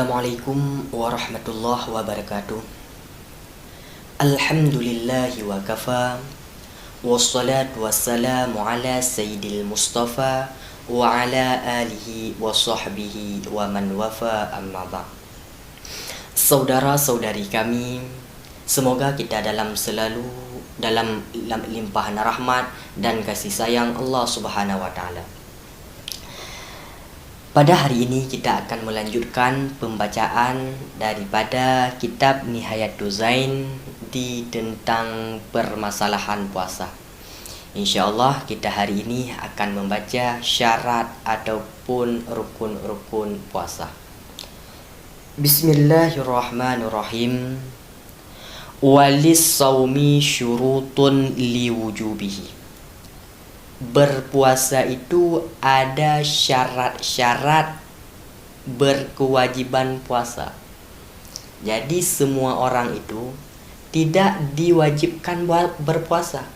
Assalamualaikum warahmatullahi wabarakatuh. Alhamdulillahi wa kafa. Wassalatu wassalamu ala sayyidil mustafa wa ala alihi wa sahbihi wa man wafa, amma ba'd. Saudara-saudari kami, semoga kita selalu dalam limpahan rahmat dan kasih sayang Allah Subhanahu wa taala. Pada hari ini kita akan melanjutkan pembacaan daripada kitab Nihayatul Zain tentang permasalahan puasa. InsyaAllah kita hari ini akan membaca syarat ataupun rukun-rukun puasa. Bismillahirrahmanirrahim. Walis saumi syurutun liwujubihi. Berpuasa itu ada syarat-syarat berkewajiban puasa. Jadi semua orang itu tidak diwajibkan berpuasa.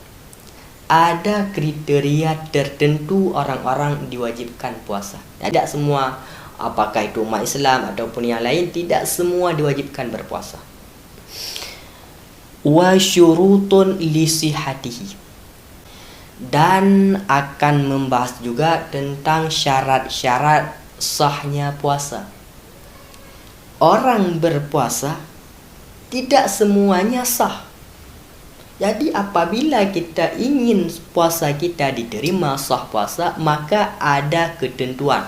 Ada kriteria tertentu orang-orang diwajibkan puasa. Tidak semua, apakah itu umat Islam ataupun yang lain, tidak semua diwajibkan berpuasa. Wa syurutun li sihatihi. Dan akan membahas juga tentang syarat-syarat sahnya puasa. Orang berpuasa tidak semuanya sah. Jadi apabila kita ingin puasa kita diterima sah puasa, maka ada ketentuan.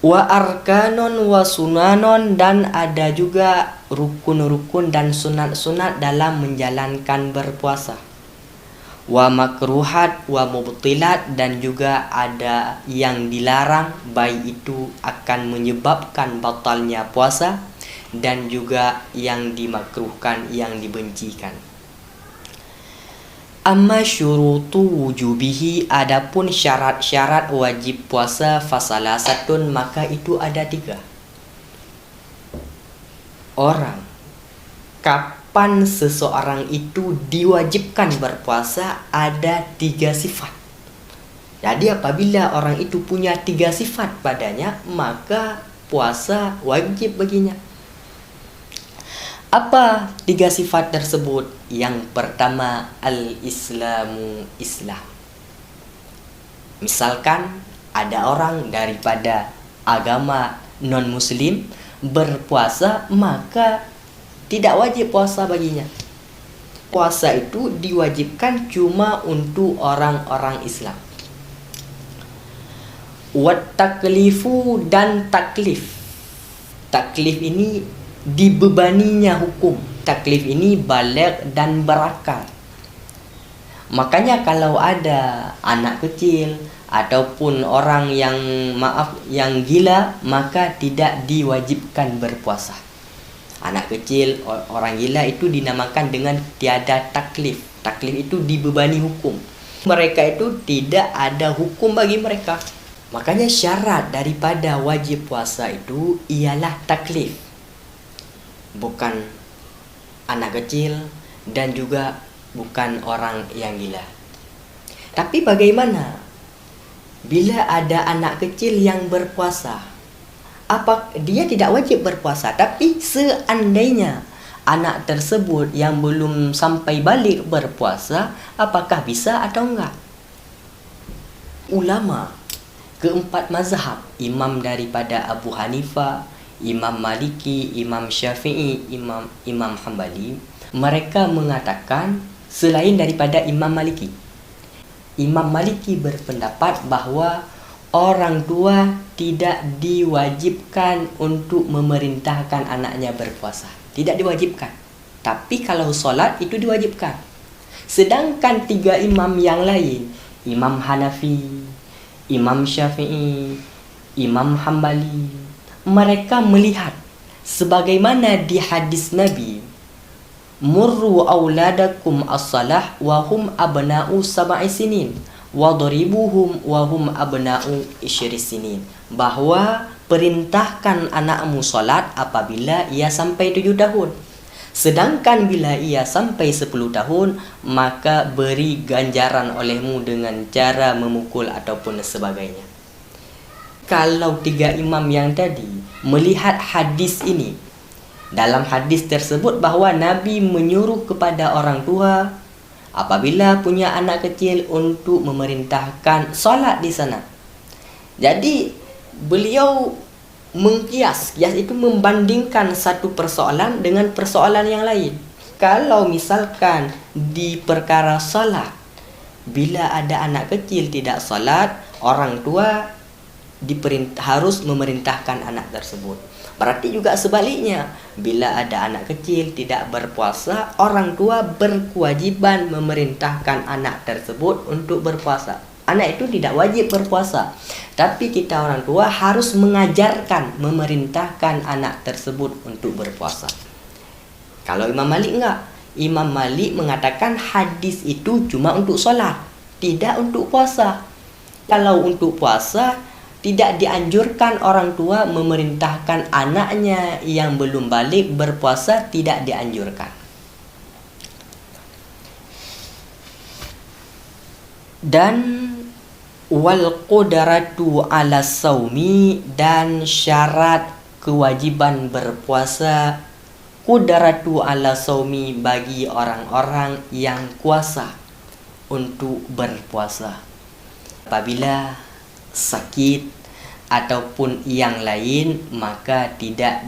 Wa arkanun wa sunanon, dan ada juga rukun-rukun dan sunat-sunat dalam menjalankan berpuasa. Wa makruhat wa mubtilat, dan juga ada yang dilarang, baik itu akan menyebabkan batalnya puasa, dan juga yang dimakruhkan, yang dibencikan. Amma syurutu wujubihi, adapun syarat-syarat wajib puasa, fasalasatun, maka itu ada 3. Orang kapan seseorang itu diwajibkan berpuasa, ada 3 sifat. Jadi apabila orang itu punya 3 sifat padanya, maka puasa wajib baginya. Apa 3 sifat tersebut? Yang pertama, al-islamu, Islam. Misalkan ada orang daripada agama non-muslim berpuasa, maka tidak wajib puasa baginya. Puasa itu diwajibkan cuma untuk orang-orang Islam. Wat taklifu, dan taklif. Taklif ini dibebaninya hukum. Taklif ini baligh dan berakal. Makanya kalau ada anak kecil ataupun orang yang gila, maka tidak diwajibkan berpuasa. Anak kecil, orang gila itu dinamakan dengan tiada taklif. Taklif itu dibebani hukum. Mereka itu tidak ada hukum bagi mereka. Makanya syarat daripada wajib puasa itu ialah taklif. Bukan anak kecil dan juga bukan orang yang gila. Tapi bagaimana bila ada anak kecil yang berpuasa? Dia tidak wajib berpuasa, tapi seandainya anak tersebut yang belum sampai balik berpuasa, apakah bisa atau enggak? Ulama keempat mazhab, imam daripada Abu Hanifah, Imam Maliki, Imam Syafi'i, Imam Hambali, mereka mengatakan selain daripada Imam Maliki. Imam Maliki berpendapat bahawa orang tua tidak diwajibkan untuk memerintahkan anaknya berpuasa. Tidak diwajibkan. Tapi kalau solat itu diwajibkan. Sedangkan 3 imam yang lain, Imam Hanafi, Imam Syafi'i, Imam Hambali, mereka melihat sebagaimana di hadis Nabi, murru auladakum as-salah wa hum abna'u sab'i sinin wadribuhum wa hum abna'u 10 sinin, bahwa perintahkan anakmu salat apabila ia sampai 7 tahun. Sedangkan bila ia sampai 10 tahun, maka beri ganjaran olehmu dengan cara memukul ataupun sebagainya. Kalau 3 imam yang tadi melihat hadis ini. Dalam hadis tersebut bahawa Nabi menyuruh kepada orang tua apabila punya anak kecil untuk memerintahkan solat di sana. Jadi beliau kias itu membandingkan satu persoalan dengan persoalan yang lain. Kalau misalkan di perkara solat, bila ada anak kecil tidak solat, orang tua harus memerintahkan anak tersebut. Berarti juga sebaliknya, bila ada anak kecil tidak berpuasa, orang tua berkewajiban memerintahkan anak tersebut untuk berpuasa. Anak itu tidak wajib berpuasa, tapi kita orang tua harus mengajarkan, memerintahkan anak tersebut untuk berpuasa. Kalau Imam Malik enggak. Imam Malik mengatakan hadis itu cuma untuk solat, tidak untuk puasa. Kalau untuk puasa, tidak dianjurkan orang tua memerintahkan anaknya yang belum balik berpuasa, tidak dianjurkan. Dan wal qudratu ala saumi, dan syarat kewajiban berpuasa, qudratu ala saumi, bagi orang-orang yang kuasa untuk berpuasa. Apabila sakit ataupun yang lain, maka tidak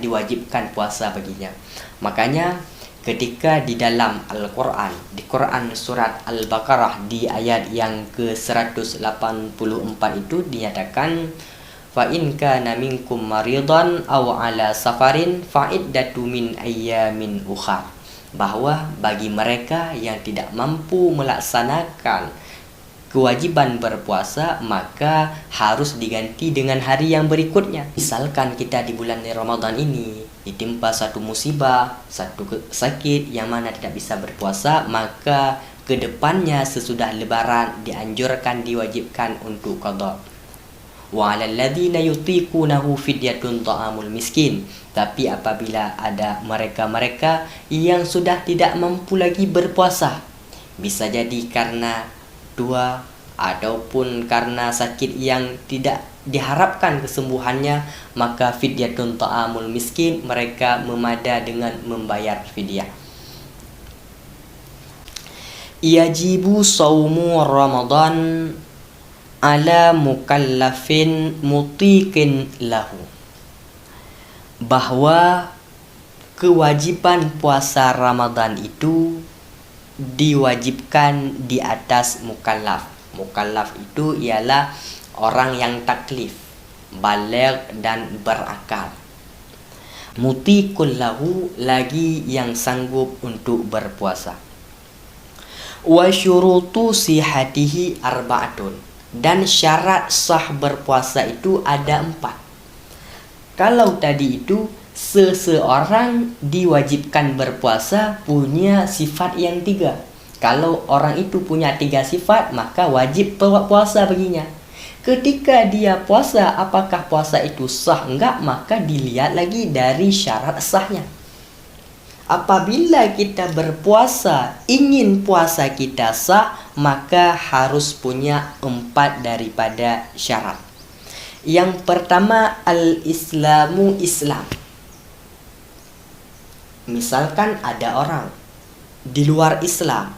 diwajibkan puasa baginya. Makanya ketika di dalam Al-Quran, di Quran surat Al-Baqarah di ayat yang ke-184 itu dinyatakan, fa in kana minkum maridan aw ala safarin fa iddatu min ayyamin ukhar, bahwa bagi mereka yang tidak mampu melaksanakan kewajiban berpuasa, maka harus diganti dengan hari yang berikutnya. Misalkan kita di bulan Ramadan ini ditimpa satu musibah, satu sakit yang mana tidak bisa berpuasa, maka kedepannya sesudah lebaran dianjurkan, diwajibkan untuk qada. Wa 'alal ladzina yutiqunahu fidyatun ta'amul miskin. Tapi apabila ada mereka-mereka yang sudah tidak mampu lagi berpuasa, bisa jadi karena tua ataupun karena sakit yang tidak diharapkan kesembuhannya, maka fidyatun ta'amul miskin, mereka memada dengan membayar fidyah. Yajibu saumu Ramadan ala mukallafin mutiqin lahu, bahwa kewajiban puasa Ramadan itu diwajibkan di atas mukallaf. Mukallaf itu ialah orang yang taklif, baligh dan berakal. Mutiqul lahu, lagi yang sanggup untuk berpuasa. Wa syurutu sihatihi arba'atun, dan syarat sah berpuasa itu ada 4. Kalau tadi itu seseorang diwajibkan berpuasa punya sifat yang 3. Kalau orang itu punya 3 sifat, maka wajib puasa baginya. Ketika dia puasa, apakah puasa itu sah enggak, maka dilihat lagi dari syarat sahnya. Apabila kita berpuasa, ingin puasa kita sah, maka harus punya 4 daripada syarat. Yang pertama, al-islamu, Islam. Misalkan ada orang di luar Islam,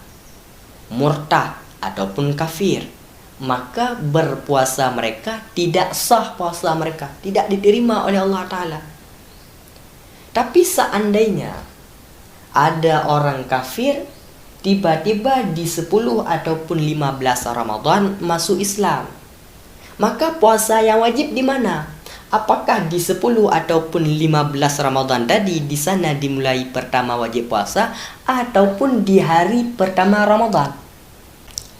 murtad ataupun kafir, maka berpuasa mereka tidak sah, puasa mereka tidak diterima oleh Allah Ta'ala. Tapi seandainya ada orang kafir tiba-tiba di 10 ataupun 15 Ramadan masuk Islam, maka puasa yang wajib di mana? Apakah di 10 ataupun 15 Ramadan tadi, di sana dimulai pertama wajib puasa, ataupun di hari pertama Ramadan?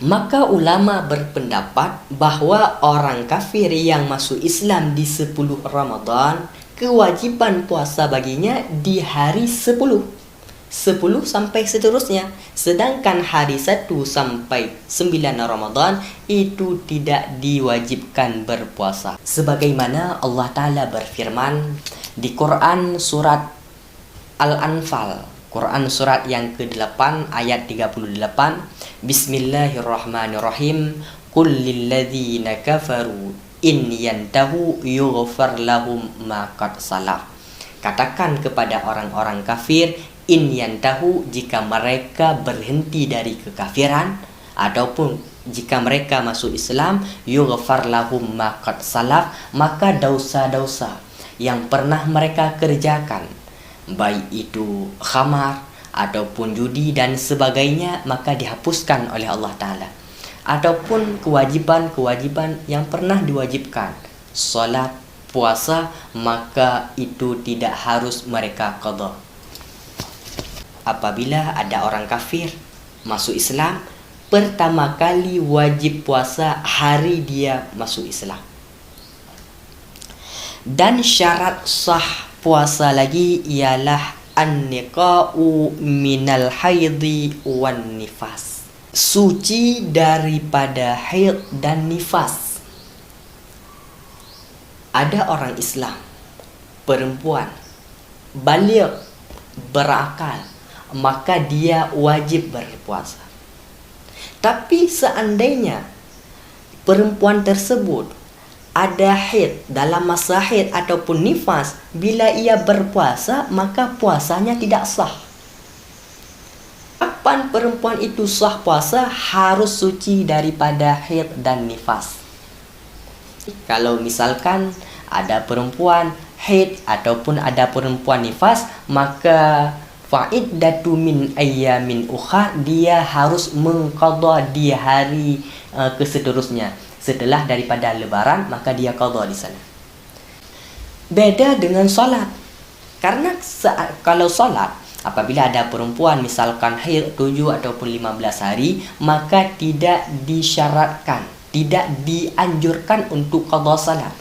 Maka ulama berpendapat bahwa orang kafir yang masuk Islam di 10 Ramadan, kewajiban puasa baginya di hari 10 sampai seterusnya. Sedangkan hari 1 sampai 9 Ramadan itu tidak diwajibkan berpuasa. Sebagaimana Allah Ta'ala berfirman di Quran surat Al-Anfal, Quran surat yang ke-8 ayat 38, Bismillahirrahmanirrahim. Qul lilladzina kafaru in yantahu yughfar lahum ma qad salaf. Katakan kepada orang-orang kafir, in yantahu, jika mereka berhenti dari kekafiran ataupun jika mereka masuk Islam, yughfar lahum ma qad salaf, maka dosa-dosa yang pernah mereka kerjakan, baik itu khamar ataupun judi dan sebagainya, maka dihapuskan oleh Allah Ta'ala. Ataupun kewajiban-kewajiban yang pernah diwajibkan, solat, puasa, maka itu tidak harus mereka qada. Apabila ada orang kafir masuk Islam, pertama kali wajib puasa hari dia masuk Islam. Dan syarat sah puasa lagi ialah an-niqa'u minal haidhi wan nifas, suci daripada haid dan nifas. Ada orang Islam, perempuan, baligh, berakal, maka dia wajib berpuasa. Tapi seandainya perempuan tersebut ada haid, dalam masa haid ataupun nifas, bila ia berpuasa maka puasanya tidak sah. Kapan perempuan itu sah puasa? Harus suci daripada haid dan nifas. Kalau misalkan ada perempuan haid ataupun ada perempuan nifas, maka fa'iddatu min ayyamin ukhar, dia harus mengqadha di hari keseterusnya. Setelah daripada lebaran, maka dia qadha di sana. Beda dengan salat. Karena kalau salat, apabila ada perempuan misalkan haid 7 ataupun 15 hari, maka tidak disyaratkan, tidak dianjurkan untuk qadha salat.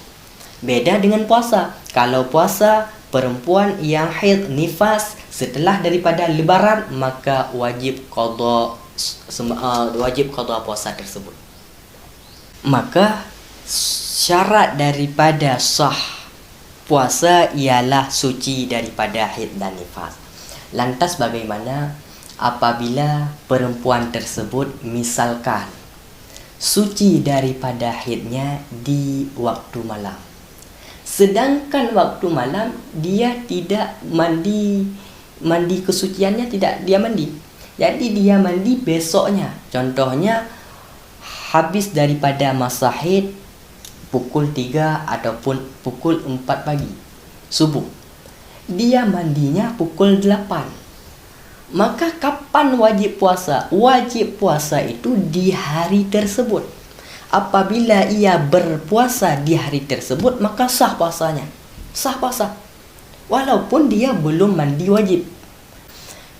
Beda dengan puasa. Kalau puasa, perempuan yang haid nifas setelah daripada lebaran, maka wajib qadha puasa tersebut. Maka syarat daripada sah puasa ialah suci daripada haid dan nifas. Lantas bagaimana apabila perempuan tersebut misalkan suci daripada haidnya di waktu malam, sedangkan waktu malam dia tidak mandi kesuciannya, tidak dia mandi, jadi dia mandi besoknya. Contohnya habis daripada masa haid pukul 3 ataupun pukul 4 pagi subuh, dia mandinya pukul 8. Maka kapan wajib puasa? Wajib puasa itu di hari tersebut. Apabila ia berpuasa di hari tersebut, maka sah puasanya, sah puasa, walaupun dia belum mandi wajib.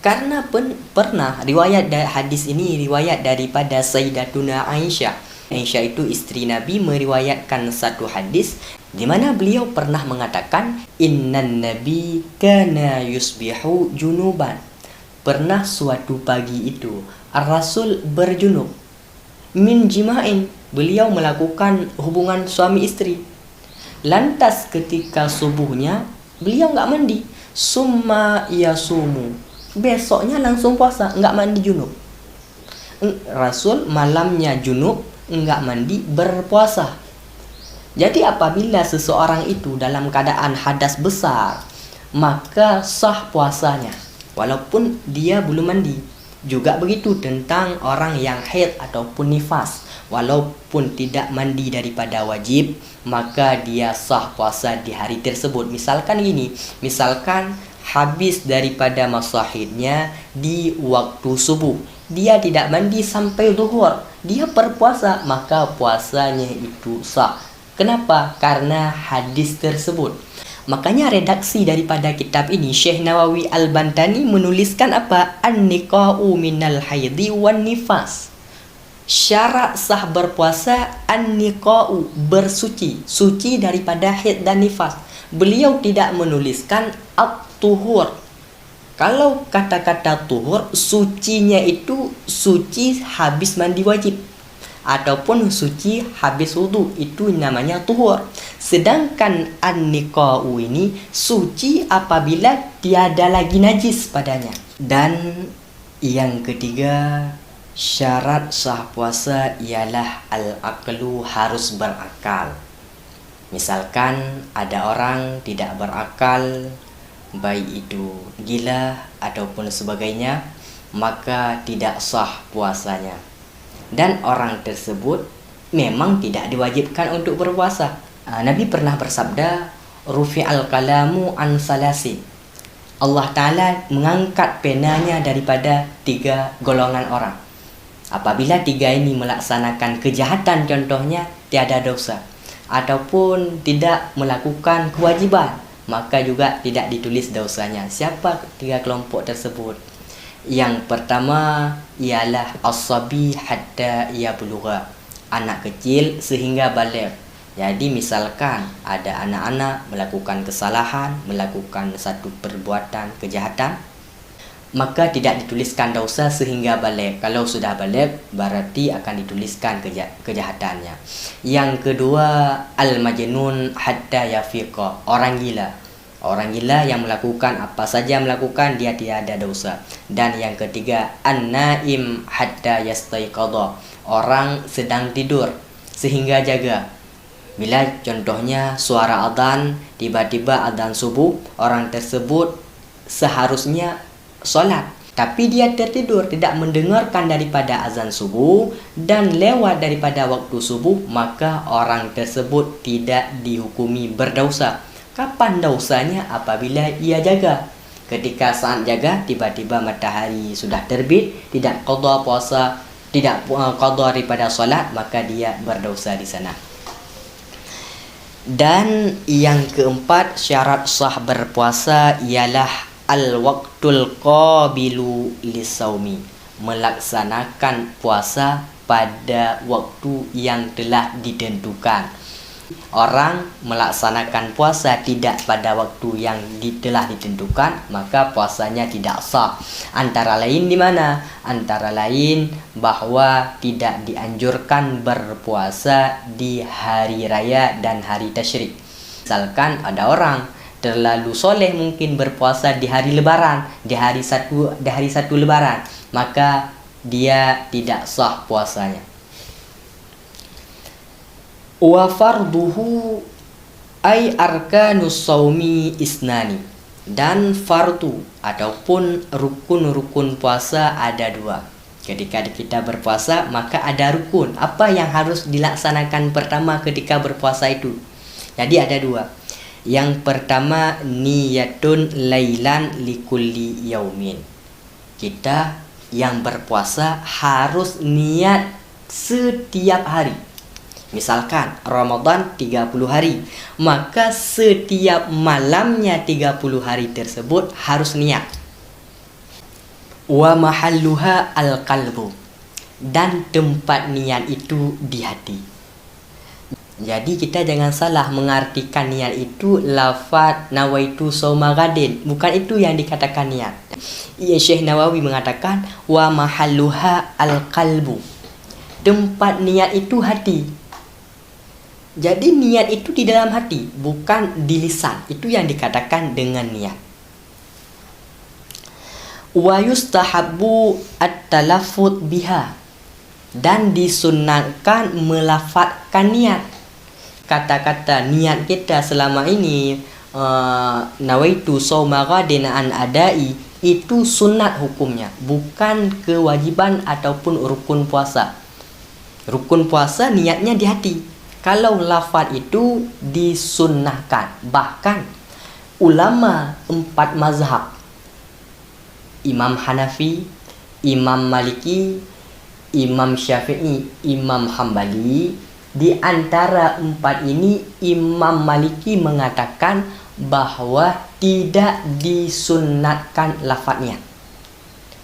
Karena pernah riwayat hadis ini riwayat daripada Sayyidatuna Aisyah. Aisyah itu istri Nabi, meriwayatkan satu hadis di mana beliau pernah mengatakan, innan nabi kana yusbihu junuban. Pernah suatu pagi itu Ar-Rasul berjunub min jima'in, beliau melakukan hubungan suami istri. Lantas ketika subuhnya beliau enggak mandi, summa yasumu, besoknya langsung puasa, enggak mandi junub. Rasul malamnya junub, enggak mandi, berpuasa. Jadi apabila seseorang itu dalam keadaan hadas besar, maka sah puasanya walaupun dia belum mandi. Juga begitu tentang orang yang haid ataupun nifas, walaupun tidak mandi daripada wajib, maka dia sah puasa di hari tersebut. Misalkan gini, misalkan habis daripada masa haidnya di waktu subuh, dia tidak mandi sampai zuhur, dia berpuasa, maka puasanya itu sah. Kenapa? Karena hadis tersebut. Makanya redaksi daripada kitab ini, Syekh Nawawi Al-Bantani menuliskan apa? An-niqa'u minal haidhi wan nifas. Syarat sah berpuasa an-niqa'u, bersuci, suci daripada haid dan nifas. Beliau tidak menuliskan at-tuhur. Kalau kata-kata tuhur, sucinya itu suci habis mandi wajib ataupun suci habis wudu, itu namanya tuhur. Sedangkan an-niqa'u ini suci apabila tiada lagi najis padanya. Dan yang ketiga, syarat sah puasa ialah al-aqlu, harus berakal. Misalkan ada orang tidak berakal, baik itu gila ataupun sebagainya, maka tidak sah puasanya. Dan orang tersebut memang tidak diwajibkan untuk berpuasa. Nabi pernah bersabda, rufi'al kalamu an salasin. Allah Ta'ala mengangkat penanya daripada 3 golongan orang. Apabila 3 ini melaksanakan kejahatan, contohnya tiada dosa, ataupun tidak melakukan kewajiban, maka juga tidak ditulis dosanya. Siapa 3 kelompok tersebut? Yang pertama ialah as-sabi hatta yablugha, anak kecil sehingga baligh. Jadi misalkan ada anak-anak melakukan kesalahan, melakukan satu perbuatan kejahatan, maka tidak dituliskan dosa sehingga baligh. Kalau sudah baligh, berarti akan dituliskan kejahatannya. Yang kedua, al-majnun hatta yafiqa, orang gila. Orang gila yang melakukan apa saja melakukan, dia tidak ada dosa. Dan yang ketiga, an-naim hatta yastayqadha, orang sedang tidur sehingga jaga. Bila contohnya suara adzan, tiba-tiba adzan subuh, orang tersebut seharusnya solat, tapi dia tertidur, tidak mendengarkan daripada azan subuh dan lewat daripada waktu subuh, maka orang tersebut tidak dihukumi berdosa. Kapan dosanya? Apabila ia jaga. Ketika saat jaga, tiba-tiba matahari sudah terbit, tidak qada puasa, tidak qada daripada solat, maka dia berdosa di sana. Dan yang keempat, syarat sah berpuasa ialah al-waqtul qabilu lisaumi, melaksanakan puasa pada waktu yang telah ditentukan. Orang melaksanakan puasa tidak pada waktu yang telah ditentukan, maka puasanya tidak sah. Antara lain di mana? Antara lain bahwa tidak dianjurkan berpuasa di hari raya dan hari tasyrik. Misalkan ada orang terlalu soleh mungkin berpuasa di hari lebaran, di hari satu lebaran, maka dia tidak sah puasanya. Wa farduhu ay arkanus saumi isnani, dan fardu ataupun rukun-rukun puasa ada 2. Ketika kita berpuasa maka ada rukun. Apa yang harus dilaksanakan pertama ketika berpuasa itu? Jadi ada 2. Yang pertama, niyatun lailan likulli yaumin. Kita yang berpuasa harus niat setiap hari. Misalkan Ramadan 30 hari, maka setiap malamnya 30 hari tersebut harus niat. Wa mahalluha al-qalbu, dan tempat niat itu di hati. Jadi kita jangan salah mengartikan niat itu lafaz nawaitu shauma ghadin, bukan itu yang dikatakan niat. Syekh Nawawi mengatakan wa mahalluha al-qalbu, tempat niat itu hati. Jadi niat itu di dalam hati, bukan di lisan. Itu yang dikatakan dengan niat. Wa yustahabbu at-talaffuz biha, dan disunahkan melafadzkan niat. Kata-kata niat kita selama ini, nawaitu shauma ghadin an adai, itu sunat hukumnya, bukan kewajiban ataupun rukun puasa. Rukun puasa niatnya di hati. Kalau lafaz itu disunnahkan. Bahkan ulama 4 mazhab, Imam Hanafi, Imam Maliki, Imam Syafi'i, Imam Hambali, di antara 4 ini Imam Maliki mengatakan bahwa tidak disunnatkan lafaz niat.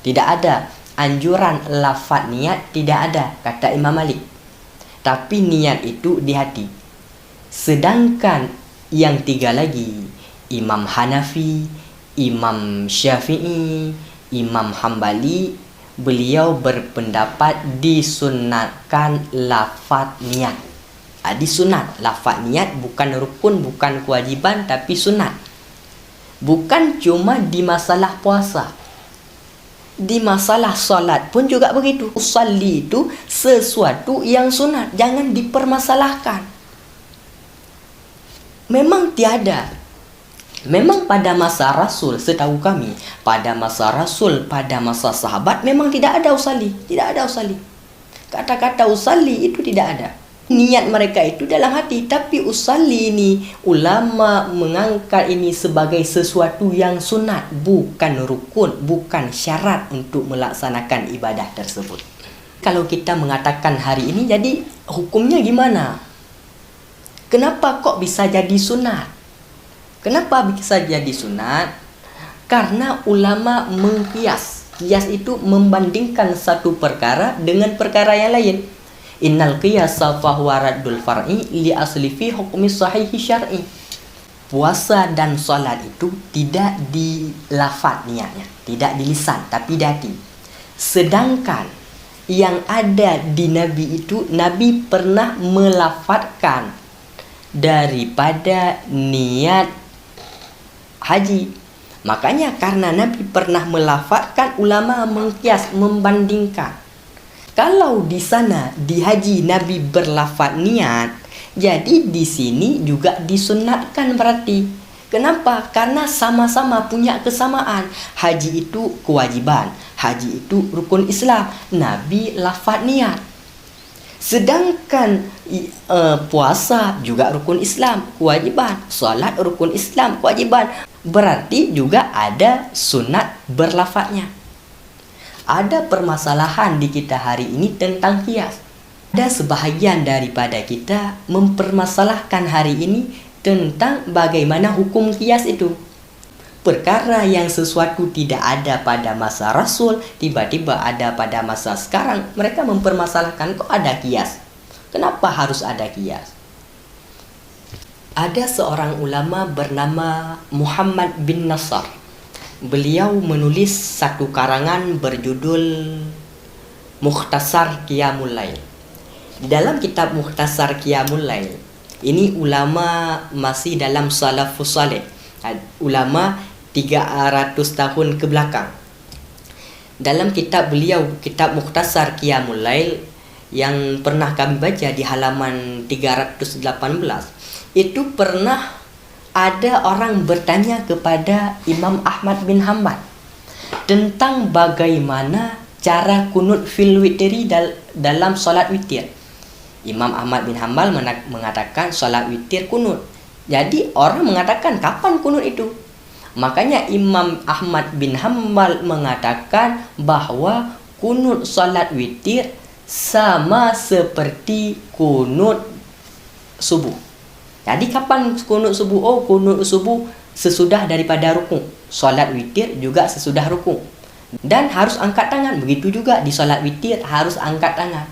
Tidak ada anjuran lafaz niat, tidak ada, kata Imam Malik. Tapi niat itu di hati. Sedangkan yang 3 lagi, Imam Hanafi, Imam Syafi'i, Imam Hambali, beliau berpendapat disunatkan lafaz niat. Disunat lafaz niat, bukan rukun, bukan kewajiban, tapi sunat. Bukan cuma di masalah puasa, di masalah solat pun juga begitu. Usalli itu sesuatu yang sunat, jangan dipermasalahkan. Memang tiada. Memang pada masa Rasul, setahu kami, pada masa Rasul, pada masa sahabat, memang tidak ada usalli. Tidak ada usalli. Kata-kata usalli itu tidak ada. Niat mereka itu dalam hati. Tapi usalli ini, ulama mengangkat ini sebagai sesuatu yang sunat. Bukan rukun, bukan syarat untuk melaksanakan ibadah tersebut. Kalau kita mengatakan hari ini, jadi hukumnya gimana? Kenapa kok bisa jadi sunat? Kenapa bisa jadi sunat? Karena ulama mengkias. Kias itu membandingkan satu perkara dengan perkara yang lain. Innal qiyasa fahuwa raddul far'i li asli fi hukmi sahihi syar'i. Puasa dan salat itu tidak di lafaz niatnya, tidak di lisan, tapi di hati. Sedangkan yang ada di Nabi itu, Nabi pernah melafazkan daripada niat haji. Makanya karena Nabi pernah melafazkan, ulama mengkias, membandingkan. Kalau di sana di haji Nabi berlafaz niat, jadi di sini juga disunatkan berarti. Kenapa? Karena sama-sama punya kesamaan. Haji itu kewajiban, haji itu rukun Islam. Nabi lafaz niat. Sedangkan puasa juga rukun Islam, kewajiban. Salat rukun Islam, kewajiban. Berarti juga ada sunat berlafaznya. Ada permasalahan di kita hari ini tentang kias. Ada sebahagian daripada kita mempermasalahkan hari ini tentang bagaimana hukum kias itu. Perkara yang sesuatu tidak ada pada masa Rasul, tiba-tiba ada pada masa sekarang. Mereka mempermasalahkan, kok ada kias? Kenapa harus ada kias? Ada seorang ulama bernama Muhammad bin Nasr. Beliau menulis satu karangan berjudul Mukhtasar Qiyamul Lail. Di dalam kitab Mukhtasar Qiyamul Lail, ini ulama masih dalam salafus saleh. Ulama 300 tahun ke belakang. Dalam kitab beliau, kitab Mukhtasar Qiyamul Lail yang pernah kami baca di halaman 318, itu pernah ada orang bertanya kepada Imam Ahmad bin Hanbal tentang bagaimana cara kunut fil witri dalam solat witir. Imam Ahmad bin Hanbal mengatakan solat witir kunut. Jadi orang mengatakan kapan kunut itu? Makanya Imam Ahmad bin Hanbal mengatakan bahwa kunut solat witir sama seperti kunut subuh. Jadi kapan kunut subuh? Oh, kunut subuh sesudah daripada rukuk. Solat witir juga sesudah rukuk. Dan harus angkat tangan. Begitu juga di solat witir harus angkat tangan.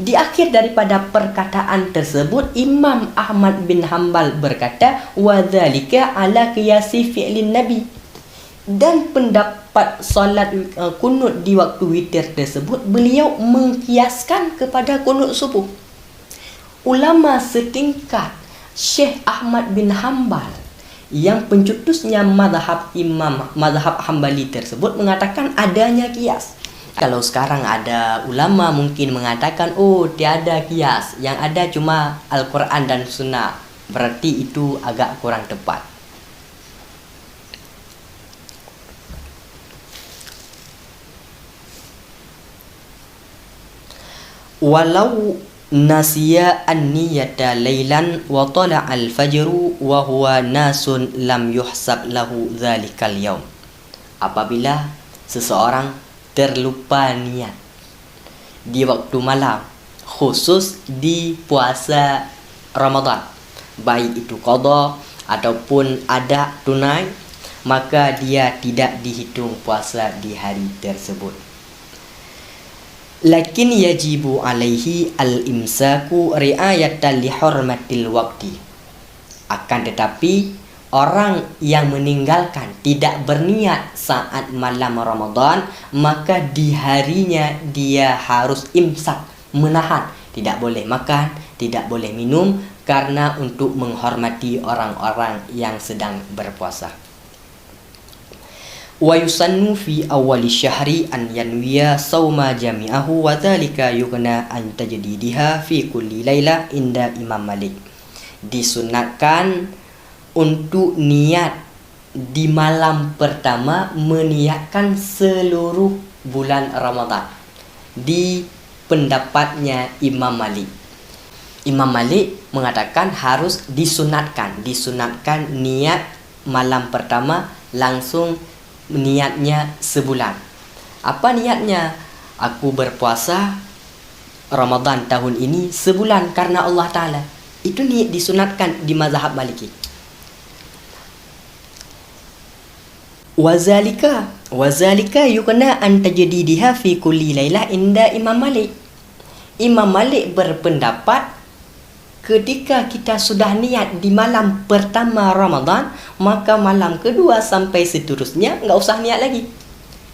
Di akhir daripada perkataan tersebut, Imam Ahmad bin Hanbal berkata, wa dzalika ala qiyasi fi'lin nabi. Dan pendapat solat kunut di waktu witir tersebut, beliau mengkiaskan kepada kunut subuh. Ulama setingkat Syekh Ahmad bin Hanbal yang pencetusnya mazhab Hambali tersebut mengatakan adanya kias. Kalau sekarang ada ulama mungkin mengatakan, oh tiada kias, yang ada cuma Al-Quran dan Sunnah. Berarti itu agak kurang tepat. Walau nasiya an-niyata laylan wa tala al-fajru wa huwa nasun lam yuhsab lahu dhalikal yaum. Apabila seseorang terlupa niat di waktu malam, khusus di puasa Ramadan, baik itu qada ataupun ada tunai, maka dia tidak dihitung puasa di hari tersebut. Lakin yajibu alaihi al-imsaku ri'ayatan li hurmatil waqti. Akan tetapi orang yang meninggalkan, tidak berniat saat malam Ramadan, maka di harinya dia harus imsak, menahan, tidak boleh makan, tidak boleh minum, karena untuk menghormati orang-orang yang sedang berpuasa. Wa yusannu fi awwali syahri an yanwiya sawma jami'ahu wa dhalika yughna an tajdidiha fi kulli laila inda Imam Malik. Disunatkan untuk niat di malam pertama meniatkan seluruh bulan Ramadan. Di pendapatnya Imam Malik. Imam Malik mengatakan harus disunatkan niat malam pertama langsung niatnya sebulan. Apa niatnya? Aku berpuasa Ramadan tahun ini sebulan karena Allah Ta'ala. Itu niat disunatkan di mazhab Maliki. Wazalika yukna an tajdidiha fi kulli lailah inda Imam Malik. Imam Malik berpendapat ketika kita sudah niat di malam pertama Ramadan, maka malam kedua sampai seterusnya enggak usah niat lagi.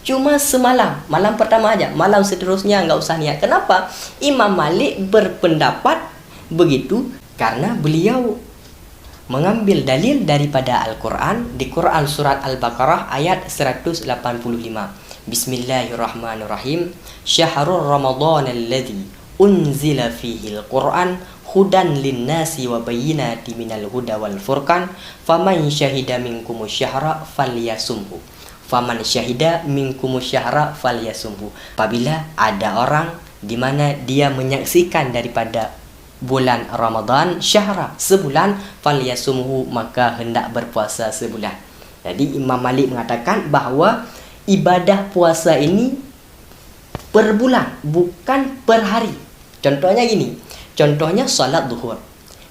Cuma semalam, malam pertama aja, malam seterusnya enggak usah niat. Kenapa? Imam Malik berpendapat begitu karena beliau mengambil dalil daripada Al-Quran di Quran surat Al-Baqarah ayat 185. Bismillahirrahmanirrahim. Syahrul Ramadan alladzi unzila fihi al-Quran hudan linnasi wa bayyinatin minal huda wal furqan faman syahida minkumus syahra falyasumhu. Faman syahida minkumus syahra falyasumhu. Apabila ada orang di mana dia menyaksikan daripada bulan Ramadan syahra sebulan falyasumhu, maka hendak berpuasa sebulan. Jadi Imam Malik mengatakan bahawa ibadah puasa ini per bulan, bukan per hari. Contohnya gini, contohnya solat zuhur.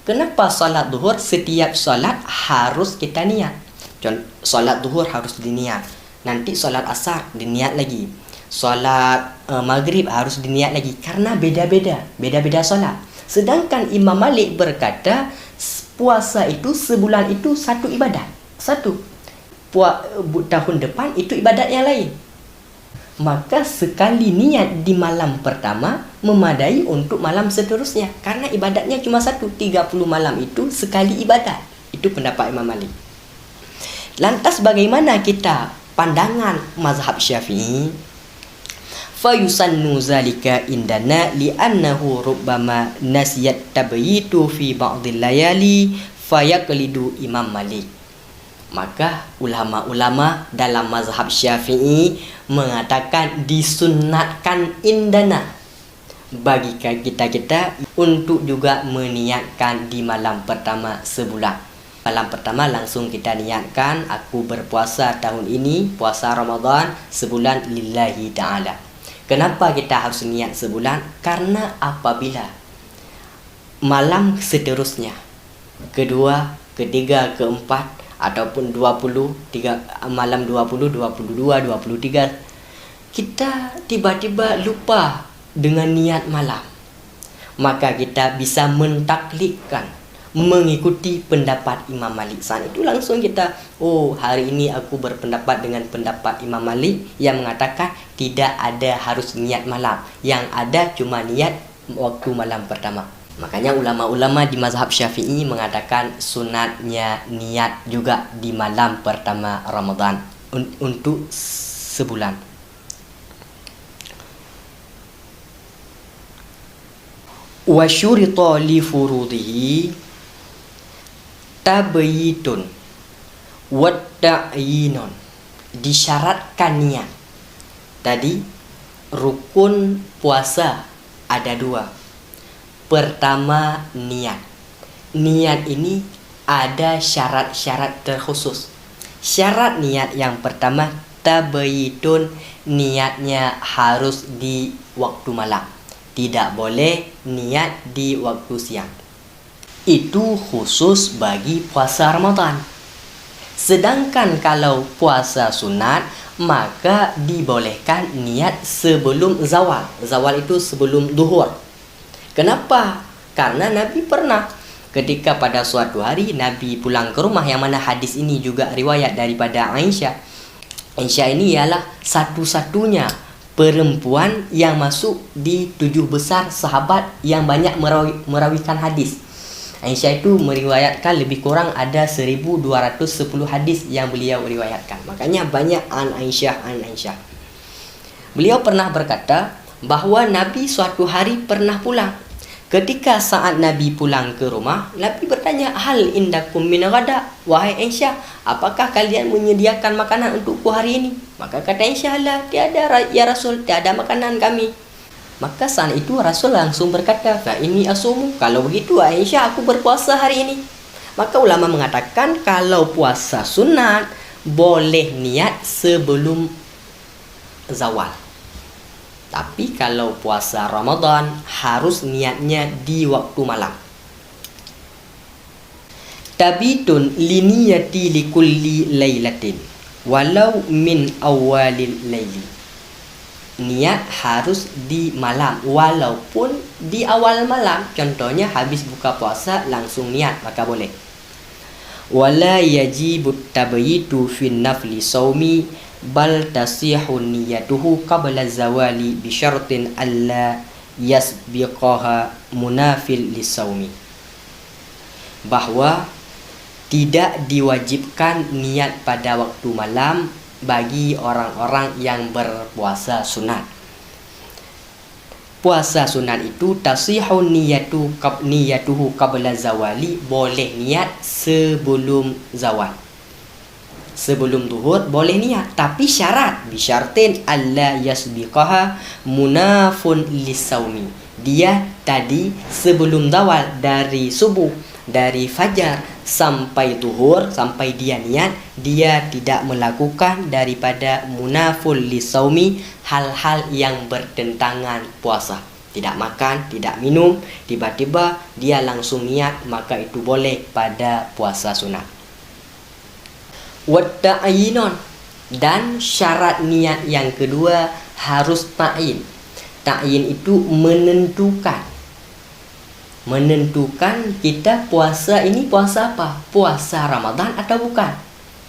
Kenapa solat zuhur setiap solat harus kita niat? Solat zuhur harus diniat. Nanti solat asar diniat lagi. Solat maghrib harus diniat lagi. Karena beda-beda solat. Sedangkan Imam Malik berkata puasa itu sebulan itu satu ibadat. Tahun depan itu ibadat yang lain. Maka sekali niat di malam pertama memadai untuk malam seterusnya. Karena ibadatnya cuma 30 malam itu sekali ibadat. Itu pendapat Imam Malik. Lantas bagaimana kita pandangan mazhab Syafi'i? Fayusannu zalika indana li'annahu rubbama nasiyat tabyitu fi ba'dil layali fayaqlidu Imam Malik. Maka ulama-ulama dalam mazhab Syafi'i mengatakan disunatkan indana bagi kita untuk juga meniatkan di malam pertama sebulan. Malam pertama langsung kita niatkan aku berpuasa tahun ini, puasa Ramadan sebulan lillahi ta'ala. Kenapa kita harus niat sebulan? Karena apabila malam seterusnya, kedua, ketiga, keempat ataupun 20, malam 20, 22, 23 kita tiba-tiba lupa dengan niat malam, maka kita bisa mentaklidkan, mengikuti pendapat Imam Malik. Saat itu langsung kita, hari ini aku berpendapat dengan pendapat Imam Malik yang mengatakan tidak ada harus niat malam, yang ada cuma niat waktu malam pertama. Makanya ulama-ulama di mazhab Syafi'i mengatakan sunatnya niat juga di malam pertama Ramadan untuk sebulan. Wa syurita li furudihi tabyitun wa ta'yinun. Disyaratkan niat. Tadi rukun puasa ada 2. Pertama niat. Niat ini ada syarat-syarat terkhusus. Syarat niat yang pertama tabyitun, niatnya harus di waktu malam. Tidak boleh niat di waktu siang. Itu khusus bagi puasa Ramadan. Sedangkan kalau puasa sunat, maka dibolehkan niat sebelum zawal. Zawal itu sebelum duhur. Kenapa? Karena Nabi pernah ketika pada suatu hari Nabi pulang ke rumah, yang mana hadis ini juga riwayat daripada Aisyah. Aisyah ini ialah satu-satunya perempuan yang masuk di 7 besar sahabat yang banyak merawikan hadis. Aisyah itu meriwayatkan lebih kurang ada 1210 hadis yang beliau riwayatkan. Makanya banyak an Aisyah. Beliau pernah berkata bahawa Nabi suatu hari pernah pulang. Ketika saat Nabi pulang ke rumah, Nabi bertanya, hal indakum min ghada, wahai Aisyah, apakah kalian menyediakan makanan untukku hari ini? Maka kata Aisyah, lah, tiada ya Rasul, tiada makanan kami. Maka saat itu Rasul langsung berkata, fa inni asumu, kalau begitu Aisyah, aku berpuasa hari ini. Maka ulama mengatakan kalau puasa sunat boleh niat sebelum zawal. Tapi kalau puasa Ramadan harus niatnya di waktu malam. Tabitun liniyati likulli lailatin walau min awalil laili. Niat harus di malam walaupun di awal malam. Contohnya habis buka puasa langsung niat, maka boleh. Wala yajibut tabayitu fin nafli saumi bal tasihu niyatuhu qabla zawali bi syartin alla yasbiqaha munafil lisaumi. Bahwa tidak diwajibkan niat pada waktu malam bagi orang-orang yang berpuasa sunat. Puasa sunat itu tasihu niyatuhu qabla zawali, boleh niat sebelum zawal. Sebelum zuhur boleh niat, tapi syarat bisyartin alla yasbiqaha munafun lisaumi. Dia tadi sebelum zawal, dari subuh, dari fajar sampai zuhur, sampai dia niat, dia tidak melakukan daripada munaful lisaumi, hal-hal yang bertentangan puasa. Tidak makan, tidak minum, tiba-tiba dia langsung niat, maka itu boleh pada puasa sunat. Watta'yinon, dan syarat niat yang kedua harus ta'yin. Ta'yin itu menentukan. Menentukan kita puasa ini puasa apa? Puasa Ramadan atau bukan?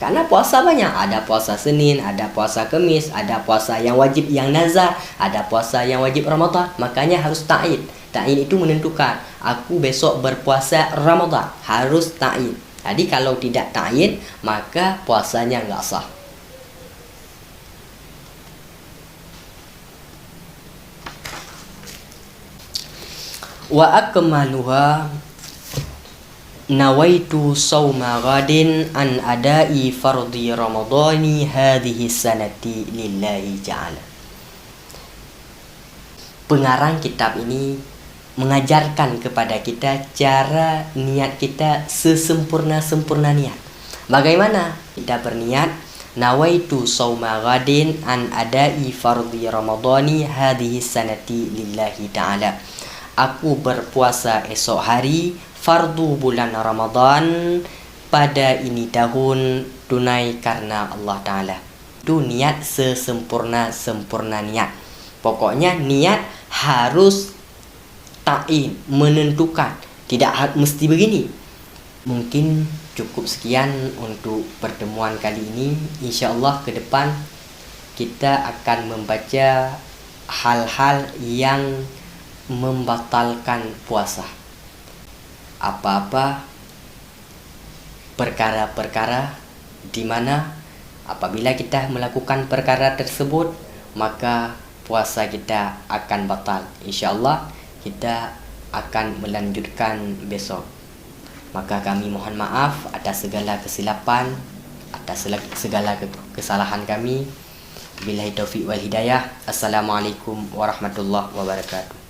Karena puasa banyak, ada puasa Senin, ada puasa Kamis, ada puasa yang wajib yang nazar, ada puasa yang wajib Ramadan. Makanya harus ta'yin. Ta'yin itu menentukan, aku besok berpuasa Ramadan, harus ta'yin. Jadi kalau tidak ta'yin, maka puasanya enggak sah. Wa akmaluha nawaitu sawma ghadin an adai fardhi ramadhani hadhihi sanati lillahi ta'ala. Pengarang kitab ini mengajarkan kepada kita cara niat kita sesempurna-sempurna niat. Bagaimana kita berniat? Nawaitu sawma ghadin an adai fardhi ramadhani hadhihi sanati lillahi ta'ala. Aku berpuasa esok hari fardu bulan Ramadan pada ini tahun tunai karena Allah Ta'ala. Itu niat sesempurna-sempurna niat. Pokoknya niat harus ta'in, menentukan, tidak mesti begini. Mungkin cukup sekian untuk pertemuan kali ini. InsyaAllah ke depan kita akan membaca hal-hal yang membatalkan puasa. Apa-apa perkara-perkara di mana apabila kita melakukan perkara tersebut maka puasa kita akan batal. InsyaAllah kita akan melanjutkan besok. Maka kami mohon maaf atas segala kesilapan, atas segala kesalahan kami. Billahi taufiq wal hidayah. Assalamualaikum warahmatullahi wabarakatuh.